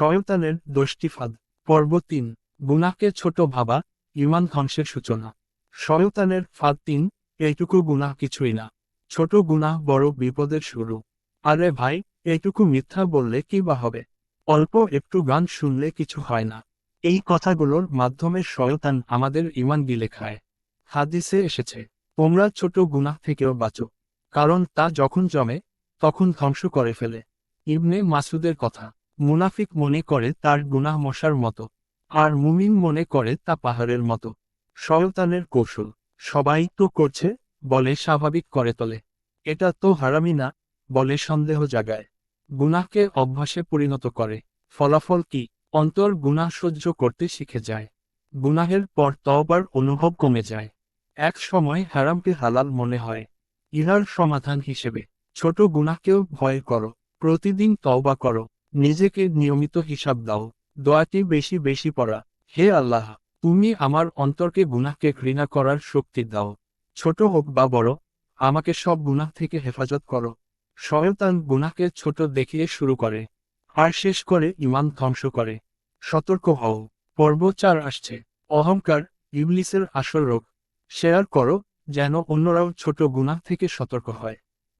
শয়তানের 10টি ফাঁদ। পর্ব 3। গুনাহকে ছোট ভাবা, ঈমান ধ্বংসের সূচনা। শয়তানের ফাঁদ 3। এইটুকু গুনাহ কিছুই না। ছোট গুনাহ বড় বিপদের শুরু। আরে ভাই, এইটুকু মিথ্যা বললে কি বা হবে? অল্প একটু গান শুনলে কিছু হয় না। এই কথাগুলোর মাধ্যমে শয়তান আমাদের ঈমান গিলে খায়। হাদিসে এসেছে, তোমরা ছোট গুনাহ থেকেও বাঁচো, কারণ তা যখন জমে তখন ধ্বংস করে ফেলে। ইবনে মাসুদের কথা। মুনাফিক মনে করে তার গুনাহ মশার মতো, আর মুমিন মনে করে তা পাহাড়ের মতো। শয়তানের কৌশল। সবাই তো করছে, বলে স্বাভাবিক করে তোলে। এটা তো হারামি না, বলে সন্দেহ জাগায়। গুনাহকে অভ্যাসে পরিণত করে। ফলাফল কি? অন্তর গুনাহ সহ্য করতে শিখে যায়। গুনাহের পর তওবার অনুভব কমে যায়। এক সময় হারামকে হালাল মনে হয়। ইহার সমাধান হিসেবে ছোট গুনাহকেও ভয় করো, প্রতিদিন তওবা করো, নিজেকে নিয়মিত হিসাব দাও। দোয়াটি বেশি বেশি পড়া। হে আল্লাহ, তুমি আমার অন্তরকে গুনাহকে ঘৃণা করার শক্তি দাও। ছোট হোক বা বড়, আমাকে সব গুনাহ থেকে হেফাজত করো। শয়তান গুনাহকে ছোট দেখিয়ে শুরু করে, আর শেষ করে ঈমান ধ্বংস করে। সতর্ক হও। পর্ব 4 আসছে। অহংকার, ইবলিসের আসল রোগ। শেয়ার করো, যেন অন্যরাও ছোট গুনাহ থেকে সতর্ক হয়।